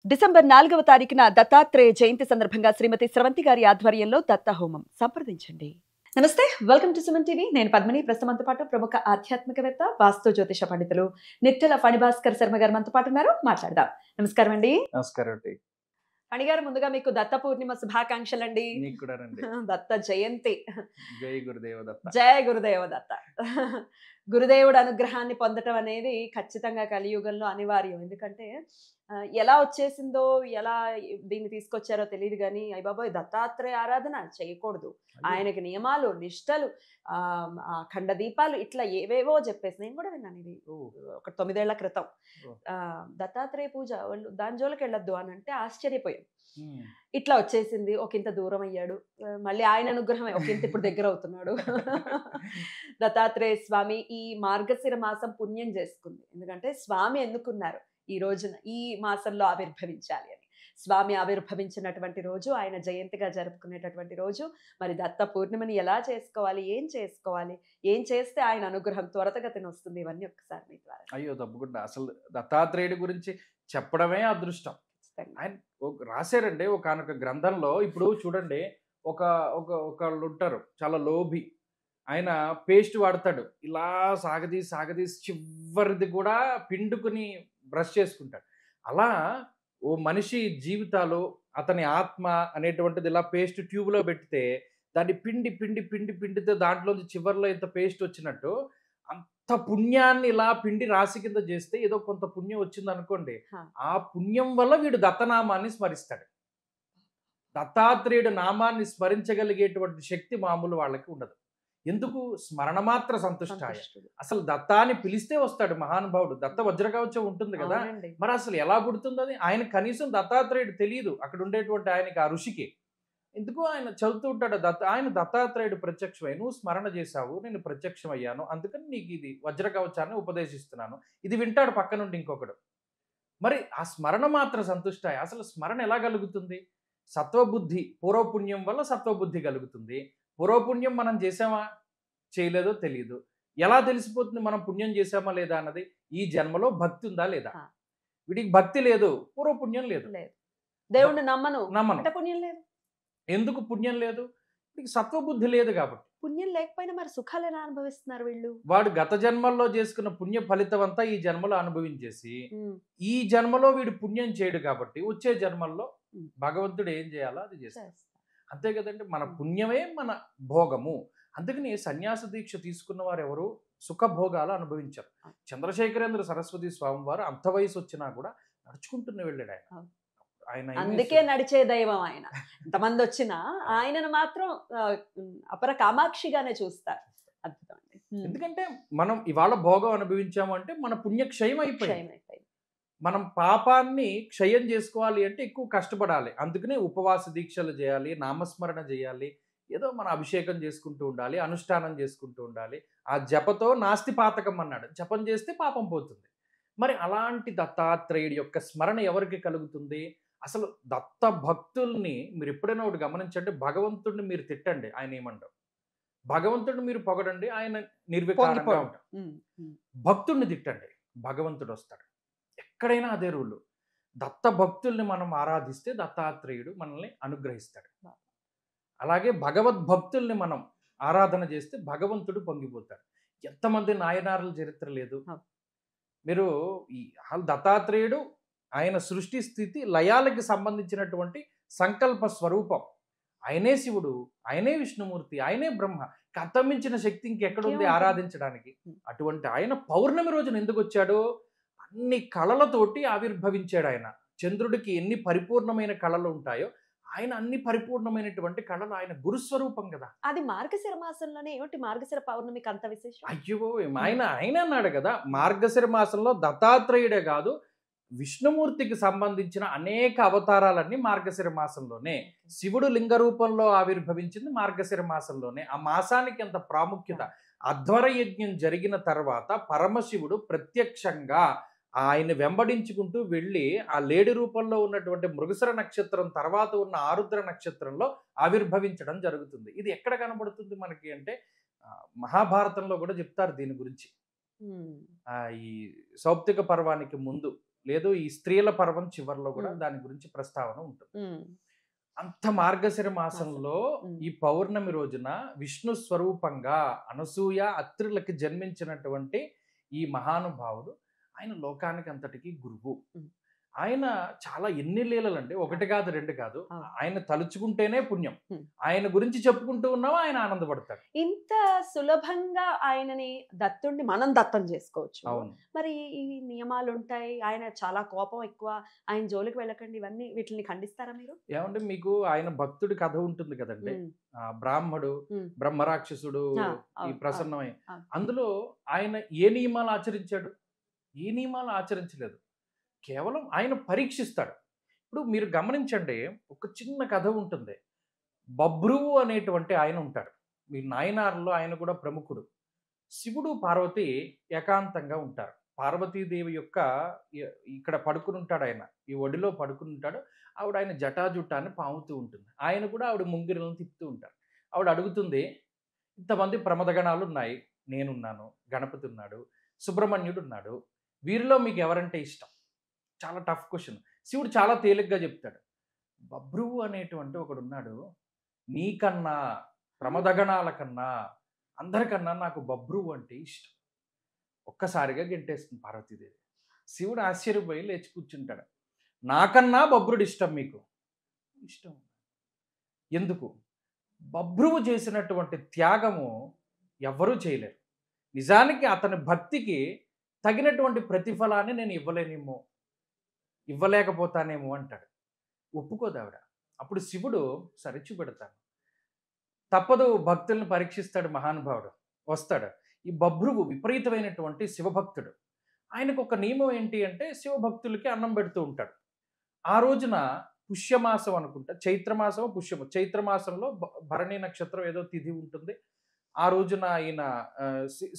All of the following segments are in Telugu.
డిసెంబర్ 4వ తారీఖున దత్తాత్రేయ జయంతి సందర్భంగా శ్రీమతి స్రవంతి గారి ఆధ్వర్యంలో దత్త హోమం సంప్రదించండి. నమస్తే, వెల్కమ్ టు సుమన్ టీవీ. నేను పద్మిని. ప్రస్తుతంతో పాటు ప్రముఖ ఆధ్యాత్మికవేత్త, వాస్తు జ్యోతిష పండితులు నిట్టెల ఫణిభాస్కర్ శర్మ గారు మనతో పాటు ఉన్నారు. మాట్లాడదాం. నమస్కారం అండి. నమస్కారం అండి. ఫణి గారు, ముందుగా మీకు దత్త పూర్ణిమ శుభాకాంక్షలు అండి. మీకు కూడా రండి. దత్త జయంతి. జై గురుదేవ దత్త. జయ గురుదేవ దత్త. గురుదేవుడు అనుగ్రహాన్ని పొందటం అనేది ఖచ్చితంగా కలియుగంలో అనివార్యం. ఎందుకంటే ఎలా వచ్చేసిందో, ఎలా దీన్ని తీసుకొచ్చారో తెలియదు కానీ, అయ్య బాబోయ్, దత్తాత్రేయ ఆరాధన చేయకూడదు, ఆయనకి నియమాలు, నిష్టలు, ఖండ దీపాలు, ఇట్లా ఏవేవో చెప్పేసి నేను కూడా విన్నాను. ఇది ఒక 9 ఏళ్ల క్రితం. దత్తాత్రేయ పూజ వాళ్ళు దాని జోలికి వెళ్ళొద్దు అని అంటే ఆశ్చర్యపోయాం. ఇట్లా వచ్చేసింది, ఒకంత దూరం అయ్యాడు, మళ్ళీ ఆయన అనుగ్రహం ఒకంత ఇప్పుడు దగ్గర అవుతున్నాడు. దత్తాత్రేయ స్వామి ఈ మార్గశిర మాసం పుణ్యం చేసుకుంది. ఎందుకంటే స్వామి ఎన్నుకున్నారు ఈ రోజున ఈ మాసంలో ఆవిర్భవించాలి అని. స్వామి ఆవిర్భవించినటువంటి రోజు, ఆయన జయంతిగా జరుపుకునేటటువంటి రోజు. మరి దత్త పూర్ణిమని ఎలా చేసుకోవాలి, ఏం చేసుకోవాలి, ఏం చేస్తే ఆయన అనుగ్రహం త్వరతగతిన వస్తుంది, ఇవన్నీ ఒక్కసారి మీ ద్వారా. అయ్యో తప్పకుండా. అసలు దత్తాత్రేయుడి గురించి చెప్పడమే అదృష్టం. ఆయన రాశారండి ఒకనొక గ్రంథంలో. ఇప్పుడు చూడండి, ఒకళ్ళు ఉంటారు చాలా లోభి. ఆయన పేస్ట్ వాడతాడు, ఇలా సాగదీసి చివరిది కూడా పిండుకుని బ్రష్ చేసుకుంటాడు. అలా ఓ మనిషి జీవితాలు, అతని ఆత్మ అనేటువంటిది ఇలా పేస్ట్ ట్యూబ్లో పెడితే దాన్ని పిండితే దాంట్లోంచి చివరిలో ఇంత పేస్ట్ వచ్చినట్టు అంత పుణ్యాన్ని ఇలా పిండి రాశి కింద చేస్తే ఏదో కొంత పుణ్యం వచ్చింది అనుకోండి, ఆ పుణ్యం వల్ల వీడు దత్తనామాన్ని స్మరిస్తాడు. దత్తాత్రేయుడు నామాన్ని స్మరించగలిగేటువంటి శక్తి మామూలు వాళ్ళకి ఉండదు. ఎందుకు? స్మరణ మాత్ర సంతుష్టాయ. అసలు దత్తాన్ని పిలిస్తే వస్తాడు మహానుభావుడు. దత్త వజ్రకవచం ఉంటుంది కదా, మరి అసలు ఎలా పుడుతుంది అది? ఆయన కనీసం దత్తాత్రేయుడు తెలియదు, అక్కడ ఉండేటువంటి ఆయనకి, ఆ ఋషికి. ఎందుకు ఆయన చదువుతూ ఉంటాడు, ఆయన దత్తాత్రేయుడు ప్రత్యక్షమై, నువ్వు స్మరణ చేశావు, నేను ప్రత్యక్షం అయ్యాను, అందుకని నీకు ఇది వజ్రకవచాన్ని ఉపదేశిస్తున్నాను. ఇది వింటాడు పక్క నుండి ఇంకొకడు. మరి ఆ స్మరణ మాత్ర సంతుష్టాయ. అసలు స్మరణ ఎలా కలుగుతుంది? సత్వబుద్ధి, పూర్వపుణ్యం వల్ల సత్వబుద్ధి కలుగుతుంది. పూర్వపుణ్యం మనం చేసామా చేయలేదో తెలియదు. ఎలా తెలిసిపోతుంది మనం పుణ్యం చేసామా లేదా అన్నది? ఈ జన్మలో భక్తి ఉందా లేదా? వీడికి భక్తి లేదు, పూర్వపుణ్యం లేదు. దేవుణ్ణి నమ్మను, పుణ్యం లేదు. ఎందుకు పుణ్యం లేదు? వీడికి సత్వబుద్ధి లేదు కాబట్టి. పుణ్యం లేకపోయినా మరి సుఖాలు ఎలా అనుభవిస్తున్నారు వీళ్ళు? వాడు గత జన్మల్లో చేసుకున్న పుణ్య ఫలితం అంతా ఈ జన్మలో అనుభవించేసి, ఈ జన్మలో వీడు పుణ్యం చేయడు కాబట్టి వచ్చే జన్మల్లో భగవంతుడు ఏం చేయాలో అది చేస్తాడు. అంతే కదండి. మన పుణ్యమే మన భోగము. అందుకని సన్యాస దీక్ష తీసుకున్న వారు ఎవరు సుఖభోగాలు అనుభవించారు. చంద్రశేఖరేంద్ర సరస్వతి స్వామి వారు అంత వయసు వచ్చినా కూడా నడుచుకుంటూనే వెళ్ళాడు ఆయన. అందుకే నడిచే దైవం ఆయన. ఎంతమంది వచ్చినా ఆయనను మాత్రం అపర కామాక్షిగానే చూస్తారు. అద్భుతం అండి. ఎందుకంటే మనం ఇవాళ భోగం అనుభవించాము అంటే మన పుణ్యక్షయం అయిపోయింది. మనం పాపాన్ని క్షయం చేసుకోవాలి అంటే ఎక్కువ కష్టపడాలి. అందుకనే ఉపవాస దీక్షలు చేయాలి, నామస్మరణ చేయాలి, ఏదో మన అభిషేకం చేసుకుంటూ ఉండాలి, అనుష్ఠానం చేసుకుంటూ ఉండాలి. ఆ జపతో నాస్తి పాతకం అన్నాడు, జపం చేస్తే పాపం పోతుంది. మరి అలాంటి దత్తాత్రేయుడి యొక్క స్మరణ ఎవరికి కలుగుతుంది? అసలు దత్త భక్తుల్ని మీరు ఎప్పుడైనా ఒకటి గమనించండి, భగవంతుడిని మీరు తిట్టండి, ఆయన ఏమంటారు? భగవంతుడిని మీరు పొగడండి, ఆయన నిర్వికారంగా ఉంటాడు. భక్తుడిని తిట్టండి, భగవంతుడు వస్తాడు. ఎక్కడైనా అదే రూలు. దత్త భక్తుల్ని మనం ఆరాధిస్తే దత్తాత్రేయుడు మనల్ని అనుగ్రహిస్తాడు. అలాగే భగవద్భక్తుల్ని మనం ఆరాధన చేస్తే భగవంతుడు పొంగిపోతాడు. ఎంతమంది నాయనారుల చరిత్ర లేదు? మీరు ఈ దత్తాత్రేయుడు ఆయన సృష్టి స్థితి లయాలకి సంబంధించినటువంటి సంకల్ప స్వరూపం. ఆయనే శివుడు, ఆయనే విష్ణుమూర్తి, ఆయనే బ్రహ్మ. కథమించిన శక్తి ఇంకెక్కడుంది ఆరాధించడానికి? అటువంటి ఆయన పౌర్ణమి రోజున ఎందుకు వచ్చాడు? అన్ని కళలతోటి ఆవిర్భవించాడు ఆయన. చంద్రుడికి ఎన్ని పరిపూర్ణమైన కళలు ఉంటాయో ఆయన అన్ని పరిపూర్ణమైనటువంటి కళలు. ఆయన గురుస్వరూపం కదా. అది మార్గశిర మాసంలోనే ఏమిటి మార్గశిర పౌర్ణమికి అంత విశేషం? అయ్యో, ఆయన అన్నాడు కదా, మార్గశిర మాసంలో దత్తాత్రేయుడే కాదు, విష్ణుమూర్తికి సంబంధించిన అనేక అవతారాలన్నీ మార్గశిర మాసంలోనే. శివుడు లింగ రూపంలో ఆవిర్భవించింది మార్గశిర మాసంలోనే. ఆ మాసానికి ఎంత ప్రాముఖ్యత. అధ్వర యజ్ఞం జరిగిన తర్వాత పరమశివుడు ప్రత్యక్షంగా ఆయన వెంబడించుకుంటూ వెళ్ళి ఆ లేడి రూపంలో ఉన్నటువంటి మృగశిర నక్షత్రం తర్వాత ఉన్న ఆరుద్ర నక్షత్రంలో ఆవిర్భవించడం జరుగుతుంది. ఇది ఎక్కడ కనబడుతుంది మనకి అంటే మహాభారతంలో కూడా చెప్తారు దీని గురించి. ఈ సౌప్తిక పర్వానికి ముందు లేదు ఈ స్త్రీల పర్వం చివరిలో కూడా ఉమ్, దాని గురించి ప్రస్తావన ఉంటుంది. ఉమ్, అంత మార్గశిర మాసంలో ఉమ్, ఈ పౌర్ణమి రోజున విష్ణు స్వరూపంగా అనసూయ అత్రులకి జన్మించినటువంటి ఈ మహానుభావుడు ఆయన లోకానికి అంతటికి గురువు. ఉమ్. ఆయన చాలా ఎన్ని లీలలండి, ఒకటి కాదు రెండు కాదు. ఆ. ఆయన తలుచుకుంటేనే పుణ్యం. ఉమ్. ఆయన గురించి చెప్పుకుంటూ ఉన్నావా ఆయన ఆనందపడతాడు. ఇంత సులభంగా ఆయనని దత్తుడిని మనం దత్తం చేసుకోవచ్చు. అవును. మరి ఈ నియమాలు ఉంటాయి, ఆయన చాలా కోపం ఎక్కువ, ఆయన జోలికి వెళ్ళకండి, ఇవన్నీ వీటిని ఖండిస్తారా మీరు? ఏమంటే మీకు ఆయన భక్తుడి కథ ఉంటుంది కదండి. ఉమ్, బ్రాహ్మడు ఉమ్. బ్రహ్మరాక్షసుడు ఆ, ఈ అవును, ప్రసన్నమై అవును. అందులో ఆయన ఏ నియమాలు ఆచరించాడు? ఏ నియమాలు ఆచరించలేదు. కేవలం ఆయన పరీక్షిస్తాడు. ఇప్పుడు మీరు గమనించండి, ఒక చిన్న కథ ఉంటుంది. బభ్రువు అనేటువంటి ఆయన ఉంటాడు. మీ నాయనార్లో ఆయన కూడా ప్రముఖుడు. శివుడు పార్వతి ఏకాంతంగా ఉంటారు. పార్వతీదేవి యొక్క ఇక్కడ పడుకుని ఉంటాడు ఆయన. ఈ ఒడిలో పడుకుని ఉంటాడు. ఆవిడ ఆయన జటాజుట్టాన్ని పాముతూ ఉంటుంది. ఆయన కూడా ఆవిడ ముంగిరలను తిప్పుతూ ఉంటారు. ఆవిడ అడుగుతుంది, ఇంతమంది ప్రమదగణాలు ఉన్నాయి, నేనున్నాను, గణపతి ఉన్నాడు, సుబ్రహ్మణ్యుడు ఉన్నాడు, వీరిలో మీకు ఎవరంటే ఇష్టం? చాలా టఫ్ క్వశ్చన్. శివుడు చాలా తేలిగ్గా చెప్తాడు, బభ్రువు అనేటువంటి ఒకడు ఉన్నాడు, నీకన్నా ప్రమదగణాల కన్నా అందరికన్నా నాకు బభ్రువు అంటే ఇష్టం. ఒక్కసారిగా గెంటేస్తుంది పార్వతీదేవి. శివుడు ఆశ్చర్యపోయి లేచి కూర్చుంటాడు. నాకన్నా బభ్రుడు ఇష్టం మీకు? ఇష్టం. ఎందుకు? బభ్రువు చేసినటువంటి త్యాగము ఎవ్వరూ చేయలేరు. నిజానికి అతని భక్తికి తగినటువంటి ప్రతిఫలాన్ని నేను ఇవ్వలేకపోతానేమో అంటాడు. ఒప్పుకోదు ఆవిడ. అప్పుడు శివుడు సరిచి పెడతాను, తప్పదు, భక్తులను పరీక్షిస్తాడు. మహానుభావుడు వస్తాడు. ఈ బభ్రువు విపరీతమైనటువంటి శివభక్తుడు. ఆయనకు ఒక నియమం ఏంటి అంటే శివభక్తులకి అన్నం పెడుతూ ఉంటాడు. ఆ రోజున పుష్యమాసం అనుకుంటా, చైత్రమాసం పుష్యము, చైత్రమాసంలో భరణి నక్షత్రం ఏదో తిథి ఉంటుంది. ఆ రోజున ఆయన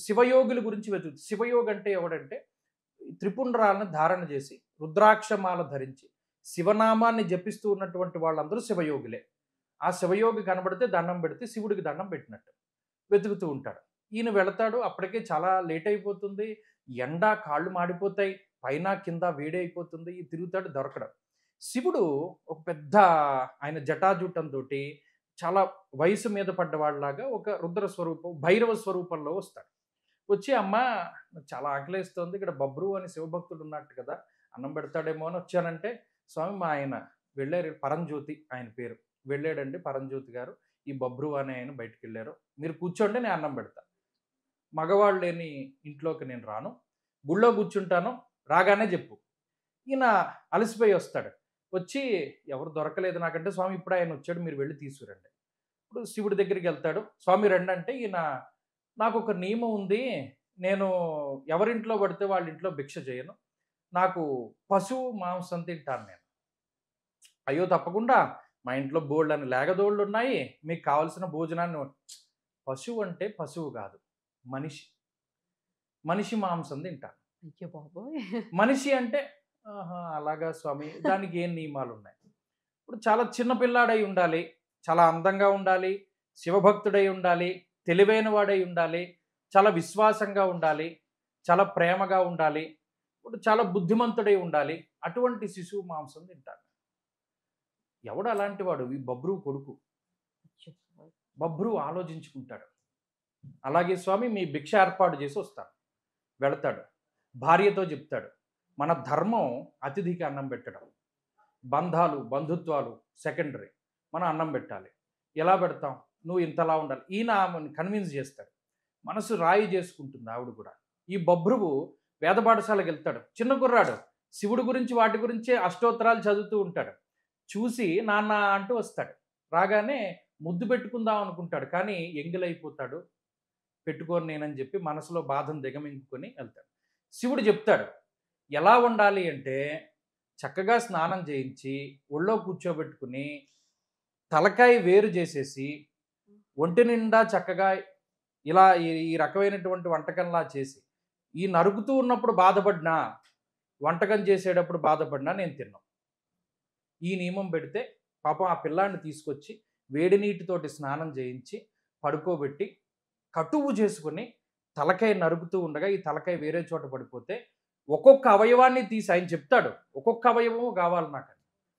శివయోగుల గురించి వెతుకుతుంది. శివయోగి అంటే ఎవడంటే త్రిపుండ్రాలను ధారణ చేసి రుద్రాక్షమాల ధరించి శివనామాన్ని జపిస్తూ ఉన్నటువంటి వాళ్ళందరూ శివయోగులే. ఆ శివయోగి కనబడితే దండం పెడితే శివుడికి దండం పెట్టినట్టు వెతుకుతూ ఉంటాడు. ఈయన వెళతాడు. అప్పటికే చాలా లేట్ అయిపోతుంది. ఎండ, కాళ్ళు మాడిపోతాయి, పైన కింద వేడి అయిపోతుంది. తిరుగుతాడు, దొరకడం. శివుడు ఒక పెద్ద ఆయన జటాజూటంతో చాలా వయసు మీద పడ్డవాళ్ళలాగా ఒక రుద్ర స్వరూపం, భైరవ స్వరూపంలో వస్తాడు. వచ్చి, అమ్మ నాకు చాలా ఆకలేస్తోంది, ఇక్కడ బభ్రువు అని శివభక్తుడు ఉన్నట్టు కదా, అన్నం పెడతాడేమో అని వచ్చానంటే, స్వామి మా ఆయన వెళ్ళారు, పరంజ్యోతి ఆయన పేరు, వెళ్ళాడండి పరంజ్యోతి గారు, ఈ బభ్రువు అనే ఆయన బయటికి వెళ్ళారు, మీరు కూర్చోండి నేను అన్నం పెడతా. మగవాళ్ళు లేని ఇంట్లోకి నేను రాను, గుళ్ళో కూర్చుంటాను, రాగానే చెప్పు. ఈయన అలసిపోయి వస్తాడు. వచ్చి, ఎవరు దొరకలేదు నాకంటే, స్వామి ఇప్పుడు ఆయన వచ్చాడు, మీరు వెళ్ళి తీసుకురండి. ఇప్పుడు శివుడి దగ్గరికి వెళ్తాడు. స్వామి రండి అంటే, ఈయన నాకు ఒక నియమం ఉంది, నేను ఎవరింట్లో పడితే వాళ్ళ ఇంట్లో భిక్ష చేయను, నాకు పశువు మాంసం తింటాను నేను. అయ్యో తప్పకుండా, మా ఇంట్లో బోల్డ్ అని లేగదోళ్ళు ఉన్నాయి, మీకు కావలసిన భోజనాన్ని. పశువు అంటే పశువు కాదు, మనిషి. మనిషి మాంసం తింటాను. అయ్యో బాబోయ్. మనిషి అంటే అలాగా స్వామి, దానికి ఏం నియమాలు ఉన్నాయి? ఇప్పుడు చాలా చిన్న పిల్లాడై ఉండాలి, చాలా అందంగా ఉండాలి, శివభక్తుడై ఉండాలి, తెలివైన వాడై ఉండాలి, చాలా విశ్వాసంగా ఉండాలి, చాలా ప్రేమగా ఉండాలి, ఇప్పుడు చాలా బుద్ధిమంతుడై ఉండాలి. అటువంటి శిశువు మాంసం తింటాను. ఎవడు అలాంటి వాడు? ఈ బభ్రువు కొడుకు. బభ్రువు ఆలోచించుకుంటాడు. అలాగే స్వామి మీ భిక్ష ఏర్పాటు చేసి వస్తాను. వెళతాడు. భార్యతో చెప్తాడు, మన ధర్మం అతిథికి అన్నం పెట్టడం, బంధాలు బంధుత్వాలు సెకండరీ, మనం అన్నం పెట్టాలి. ఎలా పెడతాం? నువ్వు ఇంతలా ఉండాలి. ఈయన ఆమెను కన్విన్స్ చేస్తాడు. మనసు రాయి చేసుకుంటుంది ఆవిడ కూడా. ఈ బభ్రువు వేద పాఠశాలకు వెళ్తాడు. చిన్న కుర్రాడు, శివుడి గురించి వాటి గురించే అష్టోత్తరాలు చదువుతూ ఉంటాడు. చూసి నాన్న అంటూ వస్తాడు. రాగానే ముద్దు పెట్టుకుందాం అనుకుంటాడు, కానీ ఎంగిలైపోతాడు. పెట్టుకోను నేనని చెప్పి మనసులో బాధను దిగమింగుకొని వెళ్తాడు. శివుడు చెప్తాడు ఎలా ఉండాలి అంటే, చక్కగా స్నానం చేయించి ఒళ్ళో కూర్చోబెట్టుకుని తలకాయ వేరు చేసేసి ఒంటి నిండా చక్కగా ఇలా ఈ రకమైనటువంటి వంటకంలా చేసి, ఈ నరుకుతూ ఉన్నప్పుడు బాధపడినా, వంటకం చేసేటప్పుడు బాధపడినా నేను తిన్నాను. ఈ నియమం పెడితే పాపం ఆ పిల్లాన్ని తీసుకొచ్చి వేడి నీటితోటి స్నానం చేయించి పడుకోబెట్టి కటువు చేసుకుని తలకాయ నరుకుతూ ఉండగా ఈ తలకాయ వేరే చోట పడిపోతే ఒక్కొక్క అవయవాన్ని తీసి ఆయన చెప్తాడు, ఒక్కొక్క అవయవము కావాలి నాకు,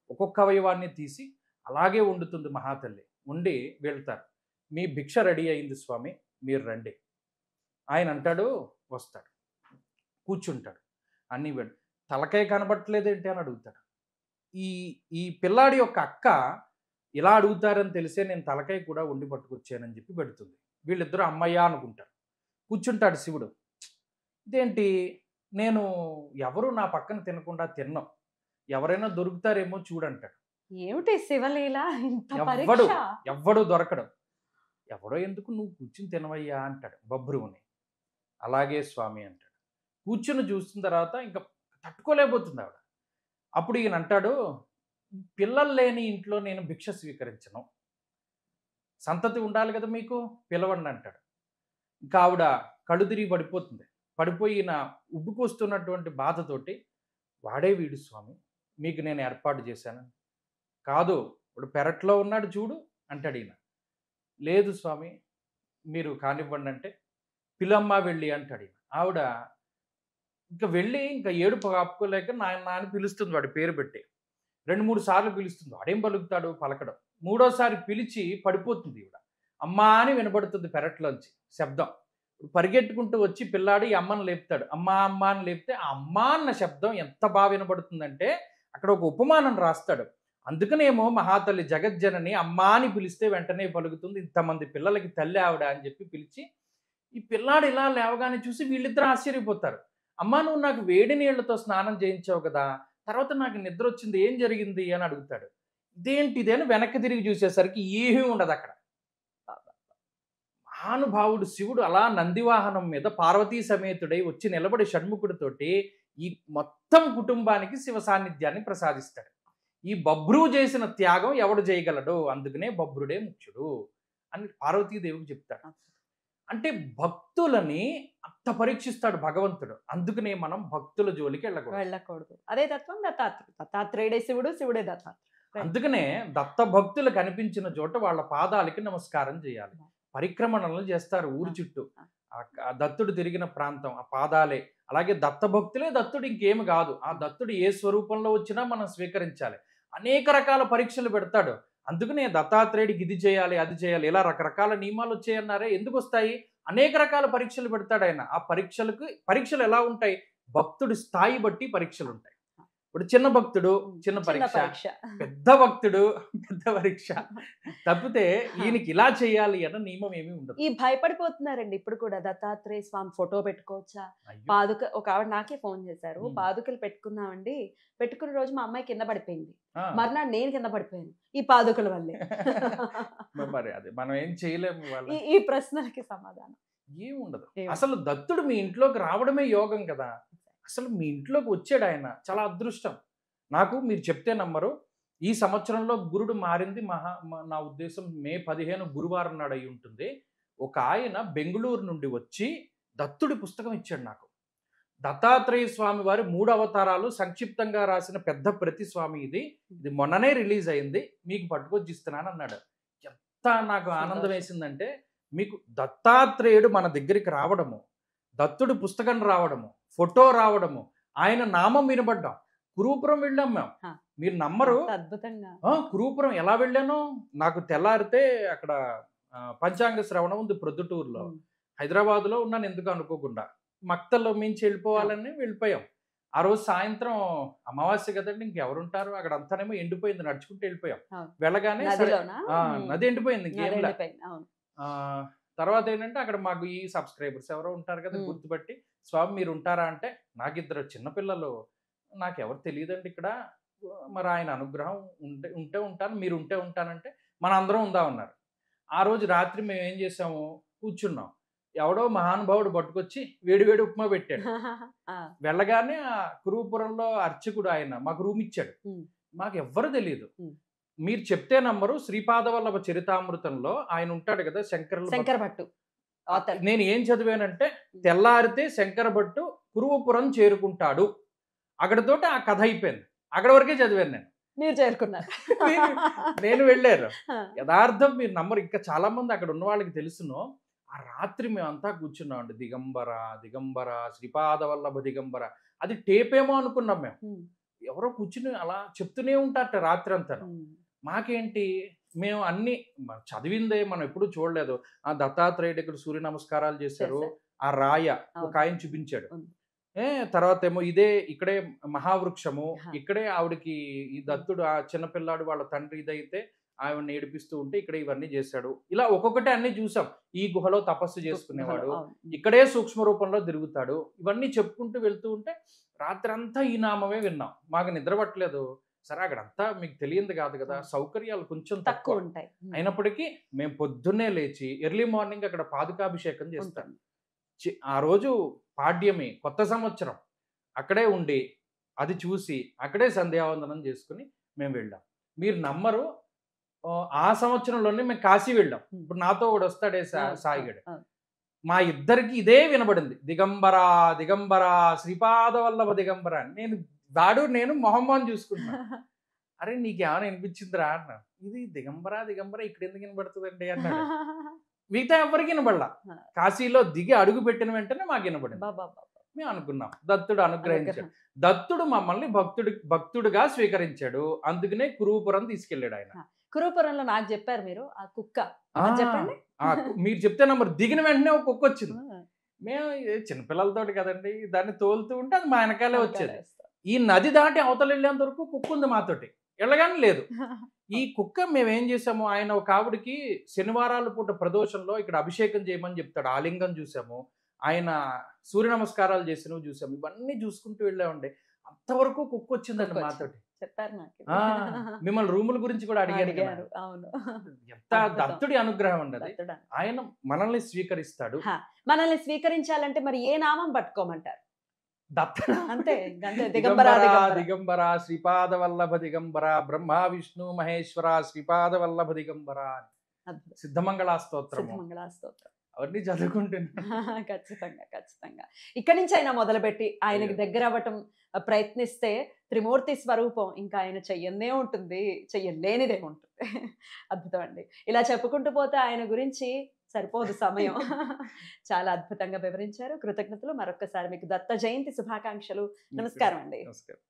ఒక్కొక్క అవయవాన్ని తీసి అలాగే వండుతుంది మహాతల్లి. ఉండి వెళ్తారు. మీ భిక్ష రెడీ అయింది స్వామి, మీరు రండి. ఆయన అంటాడు, వస్తాడు, కూర్చుంటాడు. అన్నీ వెళ్ళు. తలకాయ కనబట్టలేదేంటి అని అడుగుతాడు. ఈ ఈ పిల్లాడి యొక్క అక్క ఇలా అడుగుతారని తెలిసే నేను తలకాయ కూడా వండి పట్టుకొచ్చానని చెప్పి పెడుతుంది. వీళ్ళిద్దరూ అమ్మయ్య అనుకుంటారు. కూర్చుంటాడు శివుడు. ఇదేంటి, నేను ఎవరు నా పక్కన తినకుండా తిన్నాం, ఎవరైనా దొరుకుతారేమో చూడంటాడు. ఏమిటి శివలీల, ఇంత ఎవ్వడు పరీక్ష? ఎవ్వడు దొరకడం. ఎవడో ఎందుకు, నువ్వు కూర్చుని తినవయ్యా అంటాడు బభ్రువుని. అలాగే స్వామి అంటాడు. కూర్చుని చూసిన తర్వాత ఇంకా తట్టుకోలేకపోతుంది ఆవిడ. అప్పుడు ఈయన అంటాడు, పిల్లలు లేని ఇంట్లో నేను భిక్ష స్వీకరించను, సంతతి ఉండాలి కదా మీకు, పిలవండి అంటాడు. ఇంకా ఆవిడ కళ్ళు తిరిగి పడిపోతుంది. పడిపోయి ఈయన ఉబ్బుకొస్తున్నటువంటి బాధతోటి, వాడే వీడు స్వామి, మీకు నేను ఏర్పాటు చేశాను. కాదు, ఇప్పుడు పెరట్లో ఉన్నాడు చూడు అంటాడు ఈయన. లేదు స్వామి, మీరు కానివ్వండి అంటే, పిల్లమ్మ వెళ్ళి అంటాడు ఈయన. ఆవిడ ఇంకా వెళ్ళి ఇంకా ఏడుపు ఆపుకోలేక నాయన అని పిలుస్తుంది, వాడి పేరు పెట్టి 2-3 సార్లు పిలుస్తుంది. వాడేం పలుకుతాడు, పలకడం. మూడోసారి పిలిచి పడిపోతుంది ఈవిడ. అమ్మా అని వినబడుతుంది పెరట్లోంచి శబ్దం. పరిగెట్టుకుంటూ వచ్చి పిల్లాడు ఈ అమ్మని లేపుతాడు. అమ్మా అమ్మ అని లేపితే ఆ అమ్మా అన్న శబ్దం ఎంత బాగా వినబడుతుందంటే అక్కడ ఒక ఉపమానం రాస్తాడు. అందుకనేమో మహాతల్లి జగజ్జనని అమ్మా అని పిలిస్తే వెంటనే పలుకుతుంది, ఇంతమంది పిల్లలకి తల్లి ఆవిడ అని చెప్పి పిలిచి, ఈ పిల్లాడు ఇలా లేవగానే చూసి వీళ్ళిద్దరూ ఆశ్చర్యపోతారు. అమ్మా, నువ్వు నాకు వేడి నీళ్లతో స్నానం చేయించావు కదా, తర్వాత నాకు నిద్ర వచ్చింది, ఏం జరిగింది అని అడుగుతాడు. ఇదేంటిది అని వెనక్కి తిరిగి చూసేసరికి ఏమీ ఉండదు అక్కడ. మహానుభావుడు శివుడు అలా నందివాహనం మీద పార్వతీ సమేతుడై వచ్చి నిలబడి షణ్ముఖుడితోటి ఈ మొత్తం కుటుంబానికి శివ సాన్నిధ్యాన్ని ప్రసాదిస్తాడు. ఈ బభ్రువు చేసిన త్యాగం ఎవడు చేయగలడు, అందుకనే బభ్రుడే ముఖ్యుడు అని పార్వతీదేవికి చెప్తాడు. అంటే భక్తులని అంత పరీక్షిస్తాడు భగవంతుడు. అందుకనే మనం భక్తుల జోలికి వెళ్ళకూడదు. అదే తత్వం దత్తాత్రేయుడే శివుడు, శివుడే దత్తాత్రేయుడు. అందుకనే దత్త భక్తులు కనిపించిన చోట వాళ్ళ పాదాలకి నమస్కారం చేయాలి. పరిక్రమణలు చేస్తారు ఊరు చుట్టూ. ఆ దత్తుడు తిరిగిన ప్రాంతం ఆ పాదాలే. అలాగే దత్త భక్తులే దత్తుడు, ఇంకేమి కాదు. ఆ దత్తుడు ఏ స్వరూపంలో వచ్చినా మనం స్వీకరించాలి. అనేక రకాల పరీక్షలు పెడతాడు. అందుకనే దత్తాత్రేయుడికి ఇది చేయాలి, అది చేయాలి, ఇలా రకరకాల నియమాలు వచ్చాయన్నారే, ఎందుకు వస్తాయి? అనేక రకాల పరీక్షలు పెడతాడు ఆయన. ఆ పరీక్షలు ఎలా ఉంటాయి? భక్తుడి స్థాయి బట్టి పరీక్షలు ఉంటాయి. ఇప్పుడు చిన్న భక్తుడు చిన్న పరీక్ష, పెద్ద భక్తుడు పెద్ద పరీక్ష. తప్పితే ఈయనకి ఇలా చేయాలి అన్న నియమం ఏమీ ఉండదు. ఈ భయపడిపోతున్నారండి ఇప్పుడు కూడా. దత్తాత్రేయ స్వామి ఫోటో పెట్టుకోవచ్చా, పాదుక, ఒక ఆవిడ నాకే ఫోన్ చేశారు, పాదుకలు పెట్టుకున్నామండి, పెట్టుకున్న రోజు మా అమ్మాయి కింద పడిపోయింది, మర్నాడు నేను కింద పడిపోయాను ఈ పాదుకల వల్లే. మరి అది మనం ఏం చేయలేము. ఈ ప్రశ్నలకి సమాధానం ఏముండదు. అసలు దత్తుడు మీ ఇంట్లోకి రావడమే యోగం కదా. అసలు మీ ఇంట్లోకి వచ్చాడు ఆయన, చాలా అదృష్టం. నాకు మీరు చెప్తే నమ్మరు, ఈ సంవత్సరంలో గురుడు మారింది నా ఉద్దేశం మే 15 గురువారం నాడు అయి ఉంటుంది. ఒక ఆయన బెంగళూరు నుండి వచ్చి దత్తుడి పుస్తకం ఇచ్చాడు నాకు. దత్తాత్రేయ స్వామి వారి 3 అవతారాలు సంక్షిప్తంగా రాసిన పెద్ద ప్రతి స్వామి ఇది మొన్ననే రిలీజ్ అయింది, మీకు పట్టుకొచ్చి ఇస్తున్నాను అన్నాడు. ఎంత నాకు ఆనందం వేసిందంటే, మీకు దత్తాత్రేయుడు మన దగ్గరికి రావడము, దత్తుడి పుస్తకం రావడము, ఫోటో రావడము, ఆయన నామం వినబడ్డాం. కురూపురం వెళ్ళాం మేము, మీరు నమ్మరు. అద్భుతంగా కురూపురం ఎలా వెళ్ళానో, నాకు తెల్లారితే అక్కడ పంచాంగ శ్రవణం ఉంది ప్రొద్దుటూరులో. హైదరాబాద్లో ఉన్నాను ఎందుకు అనుకోకుండా, మక్తల్లో మించి వెళ్ళిపోవాలని వెళ్ళిపోయాం. ఆ రోజు సాయంత్రం అమావాస్య కదండి, ఇంకెవరుంటారు అక్కడ, అంతానేమో ఎండిపోయింది, నడుచుకుంటూ వెళ్ళిపోయాం. వెళ్ళగానే నది ఎండిపోయింది, ఇంకేం. తర్వాత ఏంటంటే అక్కడ మాకు ఈ సబ్స్క్రైబర్స్ ఎవరో ఉంటారు కదా, గుర్తుపట్టి, స్వామి మీరు ఉంటారా అంటే, నాకు 2 చిన్నపిల్లలు, నాకెవరు తెలియదండి ఇక్కడ, మరి ఆయన అనుగ్రహం ఉంటే ఉంటాను, మీరు ఉంటే ఉంటానంటే మన అందరం ఉందామన్నారు. ఆ రోజు రాత్రి మేము ఏం చేసాము, కూర్చున్నాం. ఎవడో మహానుభావుడు పట్టుకొచ్చి వేడివేడి ఉప్మా పెట్టాడు. వెళ్ళగానే ఆ కురుపురంలో అర్చకుడు ఆయన మాకు రూమ్ ఇచ్చాడు. మాకు ఎవ్వరు తెలియదు. మీరు చెప్తే నమ్మరు, శ్రీపాదవల్లభ చరితామృతంలో ఆయన ఉంటాడు కదా, శంకర భట్టు. నేను ఏం చదివానంటే, తెల్లారితే శంకర భట్టు కురుపురం చేరుకుంటాడు, అక్కడితోటి ఆ కథ అయిపోయింది. అక్కడ వరకే చదివాను నేను. మీరు చేరుకున్నారు, నేను వెళ్ళారు. యథార్థం మీరు నమ్మరు, ఇంకా చాలా మంది అక్కడ ఉన్న వాళ్ళకి తెలుసును. ఆ రాత్రి మేమంతా కూర్చున్నాం అండి. దిగంబర దిగంబర శ్రీపాద వల్లభ దిగంబర అది టేపేమో అనుకున్నాం మేము. ఎవరో కూర్చుని అలా చెప్తూనే ఉంటారట రాత్రి అంతాను. మాకేంటి మేము అన్ని చదివిందే మనం ఎప్పుడు చూడలేదు. ఆ దత్తాత్రేయుడు ఇక్కడ సూర్య నమస్కారాలు చేశారు. ఆ రాయ ఒక ఆయన చూపించాడు. తర్వాత ఏమో ఇదే ఇక్కడే మహావృక్షము, ఇక్కడే ఆవిడకి ఈ దత్తుడు ఆ చిన్నపిల్లాడు వాళ్ళ తండ్రి ఇదైతే ఆవిడని ఏడిపిస్తూ ఉంటే ఇక్కడ ఇవన్నీ చేశాడు. ఇలా ఒక్కొక్కటి అన్ని చూసాం. ఈ గుహలో తపస్సు చేసుకునేవాడు, ఇక్కడే సూక్ష్మ రూపంలో తిరుగుతాడు. ఇవన్నీ చెప్పుకుంటూ వెళ్తూ ఉంటే రాత్రంతా ఈ నామమే విన్నాం. మాకు నిద్ర పట్టలేదు. సరే అక్కడంతా మీకు తెలియంది కాదు కదా, సౌకర్యాలు కొంచెం తక్కువ ఉంటాయి. అయినప్పటికీ మేము పొద్దున్నే లేచి ఎర్లీ మార్నింగ్ అక్కడ పాదుకాభిషేకం చేస్తాం. ఆ రోజు పాడ్యమి, కొత్త సంవత్సరం. అక్కడే ఉండి అది చూసి అక్కడే సంధ్యావందనం చేసుకుని మేము వెళ్ళాం. మీరు నమ్మరు, ఆ సంవత్సరంలోనే మేము కాశీ వెళ్ళాం. ఇప్పుడు నాతో కూడా వస్తాడే సాయిగడు, మా ఇద్దరికి ఇదే వినబడింది. దిగంబర దిగంబర శ్రీపాద వల్లభ దిగంబర అని. నేను మొహమ్మని చూసుకున్నాను. అరే నీకేమైనా వినిపించిందిరా అన్నా. ఇది దిగంబర దిగంబర ఇక్కడ ఎందుకు వినబడుతుందండి అన్నాడు. మిగతా ఎవరికి వినబడలా. కాశీలో దిగి అడుగు పెట్టిన వెంటనే మాకు వినబడింది. మేము అనుకున్నాం దత్తుడు అనుగ్రహించాడు. దత్తుడు మమ్మల్ని భక్తుడుగా స్వీకరించాడు. అందుకనే కురుపురం తీసుకెళ్ళాడు ఆయన. కురుపురంలో నాకు చెప్పారు మీరు ఆ కుక్క చెప్పండి. మీరు చెప్తే నంబర్ దిగిన వెంటనే ఒక కుక్క వచ్చింది. మేము చిన్నపిల్లలతోటి కదండి, దాన్ని తోలుతూ ఉంటే అది మా వెనకాలే వచ్చేది. ఈ నది దాటి అవతల వెళ్ళేంత వరకు కుక్క ఉంది మాతోటి, వెళ్ళగానే లేదు. ఈ కుక్క మేమేం చేసాము, ఆయన ఒక ఆవిడికి శనివారాల పూట ప్రదోషంలో ఇక్కడ అభిషేకం చేయమని చెప్తాడు. ఆలింగం చూసాము, ఆయన సూర్య నమస్కారాలు చేసినవి చూసాము. ఇవన్నీ చూసుకుంటూ వెళ్ళామండి. అంతవరకు కుక్క వచ్చిందండి మాతోటి. చెప్పారు నాకు. మిమ్మల్ని రూముల గురించి కూడా అడిగారు. ఎంత దత్తుడి అనుగ్రహం ఉన్నది. ఆయన మనల్ని స్వీకరిస్తాడు. మనల్ని స్వీకరించాలంటే మరి ఏ నామం పట్టుకోమంటారు? దత్తుడు అంతే. దిగంబర శ్రీపాద వల్లభ దిగంబర బ్రహ్మ విష్ణు మహేశ్వర శ్రీపాద వల్లభ దిగంబర సిద్ధమంగళ స్తోత్రం అవన్నీ చదువుకుంటున్నా. ఖచ్చితంగా ఖచ్చితంగా ఇక్కడి నుంచి అయినా మొదలుపెట్టి ఆయనకి దగ్గర అవ్వటం ప్రయత్నిస్తే త్రిమూర్తి స్వరూపం ఇంకా ఆయన చెయ్యనే ఉంటుంది, చెయ్యలేనిదే ఉంటుంది. అద్భుతం అండి. ఇలా చెప్పుకుంటూ పోతే ఆయన గురించి సరిపోదు సమయం. చాలా అద్భుతంగా వివరించారు. కృతజ్ఞతలు. మరొకసారి మీకు దత్త జయంతి శుభాకాంక్షలు. నమస్కారం అండి. నమస్కారం.